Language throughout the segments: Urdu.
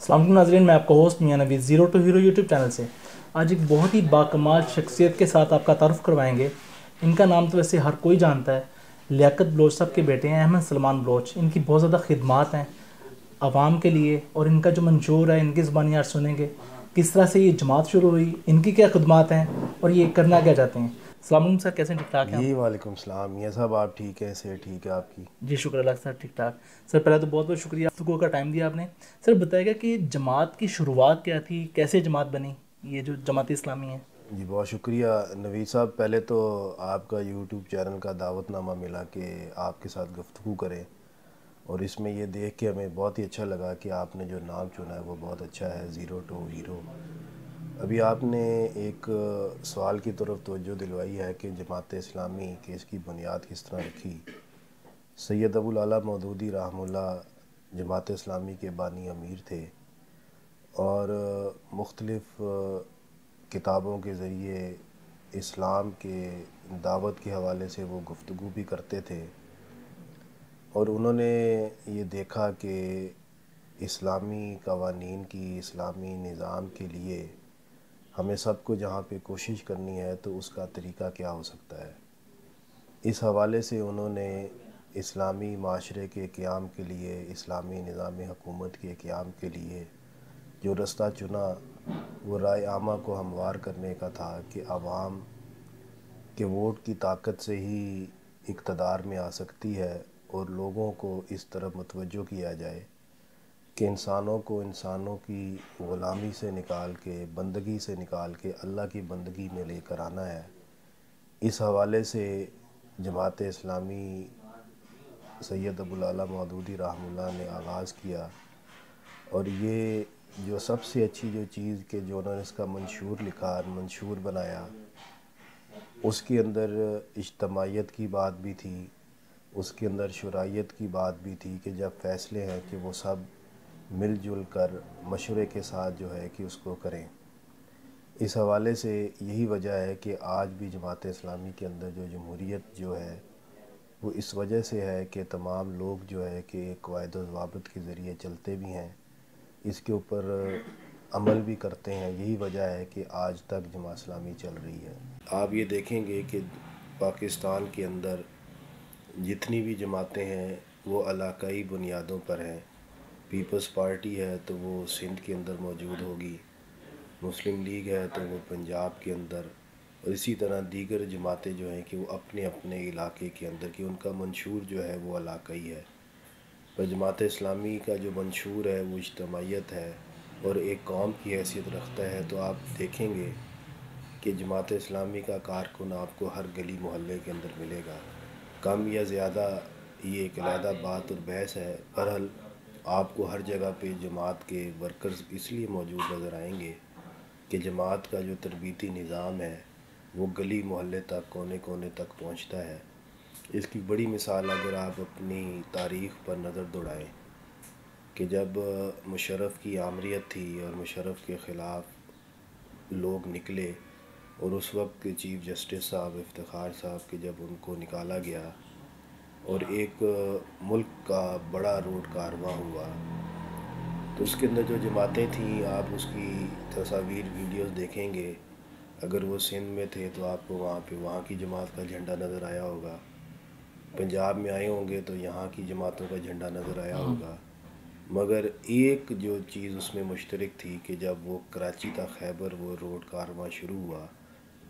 السلام علیکم ناظرین، میں آپ کا host Mian Naveed zero to hero YouTube channel سے آج ایک بہت ہی باکمال شخصیت کے ساتھ آپ کا تعارف کروائیں گے۔ ان کا نام تو ویسے ہر کوئی جانتا ہے، لیاقت بلوچ صاحب کے بیٹے ہیں احمد سلمان بلوچ۔ ان کی بہت زیادہ خدمات ہیں عوام کے لیے، اور ان کا جو منشور ہے ان کی زبانی آج سنیں گے کس طرح سے یہ جماعت شروع ہوئی، ان کی کیا خدمات ہیں اور یہ کرنا کیا چاہتے ہیں۔ السلام علیکم سر، کیسے ہیں؟ ٹھیک ٹھاک ہیں جی وعلیکم السلام میاں صاحب، آپ ٹھیک ہیں؟ صحت ٹھیک ہے آپ کی؟ جی شکر اللہ سر، ٹھیک ٹھاک سر۔ پہلے تو بہت بہت شکریہ، گفتگو کا ٹائم دیا آپ نے۔ سر بتائے گا کہ جماعت کی شروعات کیا تھی، کیسے جماعت بنی یہ جو جماعت اسلامی ہے؟ جی بہت شکریہ نوید صاحب، پہلے تو آپ کا یوٹیوب چینل کا دعوت نامہ ملا کہ آپ کے ساتھ گفتگو کریں، اور اس میں یہ دیکھ کے ہمیں بہت ہی اچھا لگا کہ آپ نے جو نام چنا ہے وہ بہت اچھا ہے، زیرو ٹو ہیرو۔ ابھی آپ نے ایک سوال کی طرف توجہ دلوائی ہے کہ جماعت اسلامی کہ اس کی بنیاد کس طرح رکھی۔ سید ابو الاعلیٰ مودودی رحمہ اللہ جماعت اسلامی کے بانی امیر تھے، اور مختلف کتابوں کے ذریعے اسلام کے دعوت کے حوالے سے وہ گفتگو بھی کرتے تھے، اور انہوں نے یہ دیکھا کہ اسلامی قوانین کی، اسلامی نظام کے لیے ہمیں سب کو جہاں پہ کوشش کرنی ہے تو اس کا طریقہ کیا ہو سکتا ہے۔ اس حوالے سے انہوں نے اسلامی معاشرے کے قیام کے لیے، اسلامی نظام حکومت کے قیام کے لیے جو رستہ چنا وہ رائے عامہ کو ہموار کرنے کا تھا کہ عوام کے ووٹ کی طاقت سے ہی اقتدار میں آ سکتی ہے، اور لوگوں کو اس طرف متوجہ کیا جائے کہ انسانوں کو انسانوں کی غلامی سے نکال کے، بندگی سے نکال کے اللہ کی بندگی میں لے کر آنا ہے۔ اس حوالے سے جماعت اسلامی سید ابو الاعلیٰ مودودی رحمہ اللہ نے آغاز کیا، اور یہ جو سب سے اچھی جو چیز کہ جو انہوں نے اس کا منشور لکھا، منشور بنایا، اس کے اندر اجتماعیت کی بات بھی تھی، اس کے اندر شرائط کی بات بھی تھی کہ جب فیصلے ہیں کہ وہ سب مل جل کر مشورے کے ساتھ جو ہے کہ اس کو کریں۔ اس حوالے سے یہی وجہ ہے کہ آج بھی جماعت اسلامی کے اندر جو جمہوریت جو ہے وہ اس وجہ سے ہے کہ تمام لوگ جو ہے کہ قواعد و ضوابط کے ذریعے چلتے بھی ہیں، اس کے اوپر عمل بھی کرتے ہیں۔ یہی وجہ ہے کہ آج تک جماعت اسلامی چل رہی ہے۔ آپ یہ دیکھیں گے کہ پاکستان کے اندر جتنی بھی جماعتیں ہیں وہ علاقائی بنیادوں پر ہیں۔ پیپلز پارٹی ہے تو وہ سندھ کے اندر موجود ہوگی، مسلم لیگ ہے تو وہ پنجاب کے اندر، اور اسی طرح دیگر جماعتیں جو ہیں کہ وہ اپنے اپنے علاقے کے اندر، کہ ان کا منشور جو ہے وہ علاقائی ہے۔ پر جماعت اسلامی کا جو منشور ہے وہ اجتماعیت ہے اور ایک قوم کی حیثیت رکھتا ہے۔ تو آپ دیکھیں گے کہ جماعت اسلامی کا کارکن آپ کو ہر گلی محلے کے اندر ملے گا، کم یا زیادہ یہ ایک علیحدہ بات اور بحث ہے۔ بہرحال آپ کو ہر جگہ پہ جماعت کے ورکرز اس لیے موجود نظر آئیں گے کہ جماعت کا جو تربیتی نظام ہے وہ گلی محلے تک، کونے کونے تک پہنچتا ہے۔ اس کی بڑی مثال اگر آپ اپنی تاریخ پر نظر دوڑائیں کہ جب مشرف کی آمریت تھی اور مشرف کے خلاف لوگ نکلے، اور اس وقت کے چیف جسٹس صاحب افتخار صاحب کے جب ان کو نکالا گیا اور ایک ملک کا بڑا روڈ کارواں ہوا، تو اس کے اندر جو جماعتیں تھیں آپ اس کی تصاویر ویڈیوز دیکھیں گے۔ اگر وہ سندھ میں تھے تو آپ کو وہاں کی جماعت کا جھنڈا نظر آیا ہوگا، پنجاب میں آئے ہوں گے تو یہاں کی جماعتوں کا جھنڈا نظر آیا ہوگا۔ مگر ایک جو چیز اس میں مشترک تھی کہ جب وہ کراچی تا خیبر وہ روڈ کارواں شروع ہوا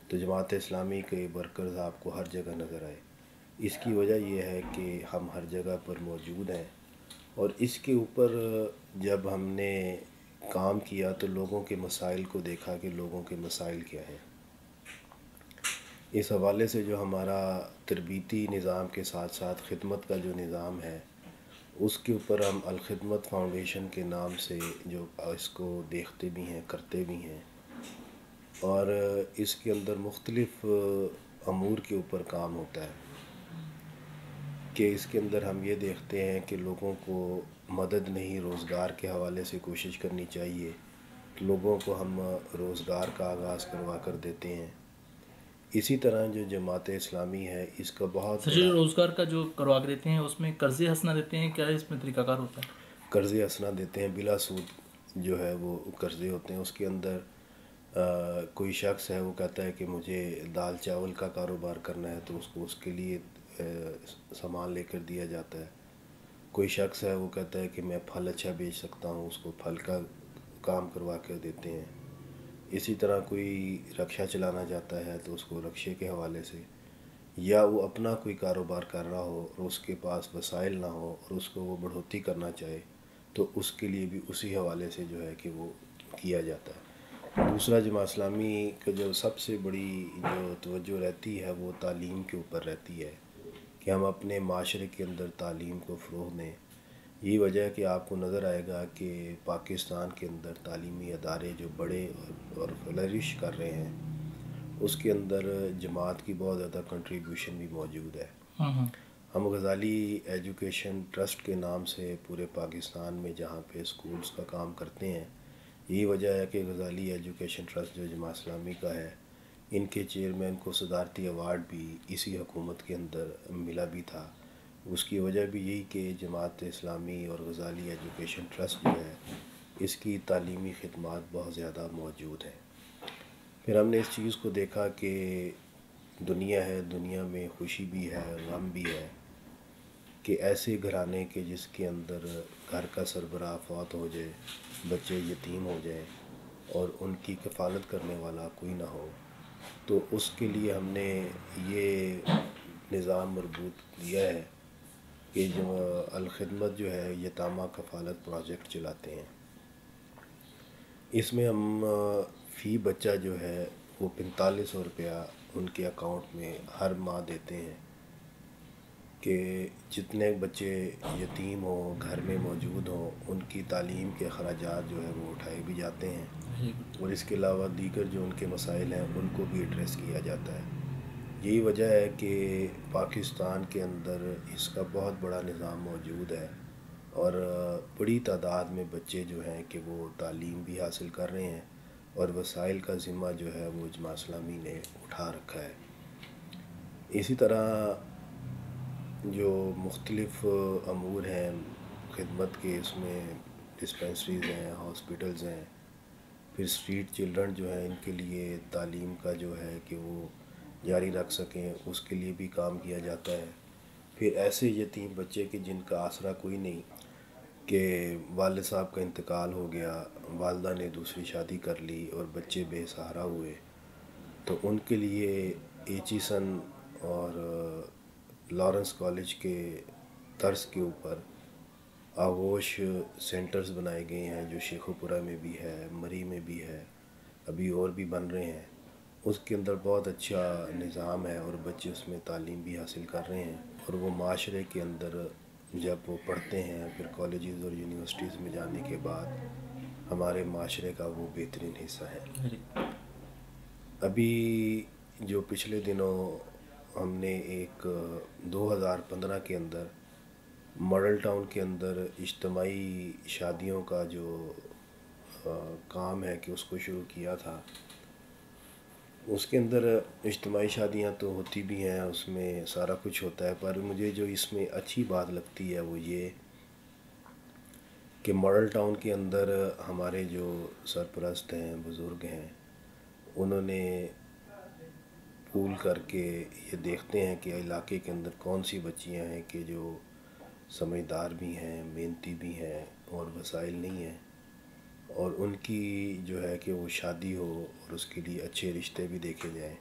تو جماعت اسلامی کے ورکرز آپ کو ہر جگہ نظر آئے۔ اس کی وجہ یہ ہے کہ ہم ہر جگہ پر موجود ہیں، اور اس کے اوپر جب ہم نے کام کیا تو لوگوں کے مسائل کو دیکھا کہ لوگوں کے مسائل کیا ہیں۔ اس حوالے سے جو ہمارا تربیتی نظام کے ساتھ ساتھ خدمت کا جو نظام ہے، اس کے اوپر ہم الخدمت فاؤنڈیشن کے نام سے جو اس کو دیکھتے بھی ہیں، کرتے بھی ہیں، اور اس کے اندر مختلف امور کے اوپر کام ہوتا ہے کہ اس کے اندر ہم یہ دیکھتے ہیں کہ لوگوں کو مدد نہیں، روزگار کے حوالے سے کوشش کرنی چاہیے۔ لوگوں کو ہم روزگار کا آغاز کروا کر دیتے ہیں۔ اسی طرح جو جماعت اسلامی ہے اس کا بہت سر بڑا روزگار کا جو کروا کے دیتے ہیں اس میں قرض حسنہ دیتے ہیں، کیا اس میں طریقہ کار ہوتا ہے؟ قرض حسنہ دیتے ہیں بلا سود، جو ہے وہ قرضے ہوتے ہیں. اس کے اندر کوئی شخص ہے وہ کہتا ہے کہ مجھے دال چاول کا کاروبار کرنا ہے، تو اس کو اس کے لیے سامان لے کر دیا جاتا ہے. کوئی شخص ہے وہ کہتا ہے کہ میں پھل اچھا بیچ سکتا ہوں، اس کو پھل کا کام کروا کر دیتے ہیں. اسی طرح کوئی رکشہ چلانا چاہتا ہے تو اس کو رکشے کے حوالے سے، یا وہ اپنا کوئی کاروبار کر رہا ہو اور اس کے پاس وسائل نہ ہو اور اس کو وہ بڑھوتی کرنا چاہے تو اس کے لیے بھی اسی حوالے سے جو ہے کہ وہ کیا جاتا ہے. دوسرا، جماعت اسلامی کا جو سب سے بڑی جو توجہ رہتی ہے وہ تعلیم کے اوپر رہتی ہے کہ ہم اپنے معاشرے کے اندر تعلیم کو فروغ دیں. یہی وجہ ہے کہ آپ کو نظر آئے گا کہ پاکستان کے اندر تعلیمی ادارے جو بڑے اور فلرش کر رہے ہیں اس کے اندر جماعت کی بہت زیادہ کنٹریبیوشن بھی موجود ہے. ہم غزالی ایجوکیشن ٹرسٹ کے نام سے پورے پاکستان میں جہاں پہ اسکولز کا کام کرتے ہیں، یہی وجہ ہے کہ غزالی ایجوکیشن ٹرسٹ جو جماعت اسلامی کا ہے، ان کے چیئرمین کو صدارتی ایوارڈ بھی اسی حکومت کے اندر ملا بھی تھا. اس کی وجہ بھی یہی کہ جماعت اسلامی اور غزالی ایجوکیشن ٹرسٹ جو ہے اس کی تعلیمی خدمات بہت زیادہ موجود ہیں. پھر ہم نے اس چیز کو دیکھا کہ دنیا ہے، دنیا میں خوشی بھی ہے، غم بھی ہے کہ ایسے گھرانے کے جس کے اندر گھر کا سربراہ فوت ہو جائے، بچے یتیم ہو جائیں اور ان کی کفالت کرنے والا کوئی نہ ہو، تو اس کے لیے ہم نے یہ نظام مربوط دیا ہے کہ جو الخدمت جو ہے یتامہ کفالت پروجیکٹ چلاتے ہیں. اس میں ہم فی بچہ جو ہے وہ 4500 روپیہ ان کے اکاؤنٹ میں ہر ماہ دیتے ہیں کہ جتنے بچے یتیم ہوں، گھر میں موجود ہوں، ان کی تعلیم کے اخراجات جو ہے وہ اٹھائے بھی جاتے ہیں اور اس کے علاوہ دیگر جو ان کے مسائل ہیں ان کو بھی ایڈریس کیا جاتا ہے. یہی وجہ ہے کہ پاکستان کے اندر اس کا بہت بڑا نظام موجود ہے اور بڑی تعداد میں بچے جو ہیں کہ وہ تعلیم بھی حاصل کر رہے ہیں اور وسائل کا ذمہ جو ہے وہ جماعت اسلامی نے اٹھا رکھا ہے. اسی طرح جو مختلف امور ہیں خدمت کے، اس میں ڈسپینسریز ہیں، ہاسپٹلز ہیں. پھر اسٹریٹ چلڈرن جو ہیں ان کے لیے تعلیم کا جو ہے کہ وہ جاری رکھ سکیں، اس کے لیے بھی کام کیا جاتا ہے. پھر ایسے یتیم بچے کہ جن کا آسرا کوئی نہیں، کہ والد صاحب کا انتقال ہو گیا، والدہ نے دوسری شادی کر لی اور بچے بے سہارا ہوئے، تو ان کے لیے ایچیسن اور لارنس کالج کے طرز کے اوپر آغوش سینٹرز بنائے گئے ہیں، جو شیخوپورہ میں بھی ہے، مری میں بھی ہے، ابھی اور بھی بن رہے ہیں. اس کے اندر بہت اچھا نظام ہے اور بچے اس میں تعلیم بھی حاصل کر رہے ہیں اور وہ معاشرے کے اندر جب وہ پڑھتے ہیں پھر کالجز اور یونیورسٹیز میں جانے کے بعد ہمارے معاشرے کا وہ بہترین حصہ ہے. ابھی جو پچھلے دنوں ہم نے ایک 2015 کے اندر ماڈل ٹاؤن کے اندر اجتماعی شادیوں کا جو کام ہے کہ اس کو شروع کیا تھا. اس کے اندر اجتماعی شادیاں تو ہوتی بھی ہیں، اس میں سارا کچھ ہوتا ہے، پر مجھے جو اس میں اچھی بات لگتی ہے وہ یہ کہ ماڈل ٹاؤن کے اندر ہمارے جو سرپرست ہیں، بزرگ ہیں، انہوں نے پول کر کے یہ دیکھتے ہیں کہ علاقے کے اندر کون سی بچیاں ہیں کہ جو سمجھدار بھی ہیں، محنتی بھی ہیں اور وسائل نہیں ہیں، اور ان کی جو ہے کہ وہ شادی ہو اور اس کے لیے اچھے رشتے بھی دیکھے جائیں.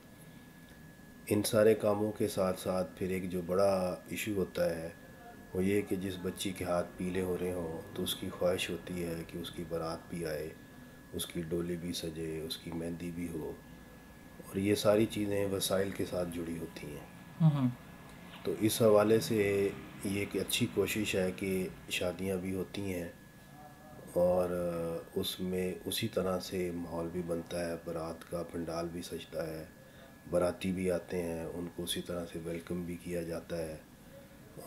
ان سارے کاموں کے ساتھ ساتھ پھر ایک جو بڑا ایشو ہوتا ہے وہ یہ کہ جس بچی کے ہاتھ پیلے ہو رہے ہوں تو اس کی خواہش ہوتی ہے کہ اس کی بارات بھی آئے، اس کی ڈولی بھی سجے، اس کی مہندی بھی ہو، اور یہ ساری چیزیں وسائل کے ساتھ جڑی ہوتی ہیں. تو اس حوالے سے یہ ایک اچھی کوشش ہے کہ شادیاں بھی ہوتی ہیں اور اس میں اسی طرح سے ماحول بھی بنتا ہے، بارات کا پنڈال بھی سجتا ہے، باراتی بھی آتے ہیں، ان کو اسی طرح سے ویلکم بھی کیا جاتا ہے،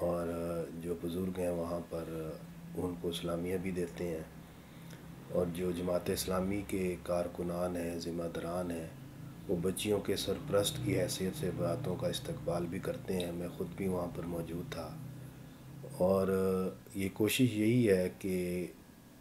اور جو بزرگ ہیں وہاں پر ان کو اسلامیہ بھی دیتے ہیں، اور جو جماعت اسلامی کے کارکنان ہیں، ذمہ داران ہیں، وہ بچیوں کے سرپرست کی حیثیت سے باراتوں کا استقبال بھی کرتے ہیں. میں خود بھی وہاں پر موجود تھا، اور یہ کوشش یہی ہے کہ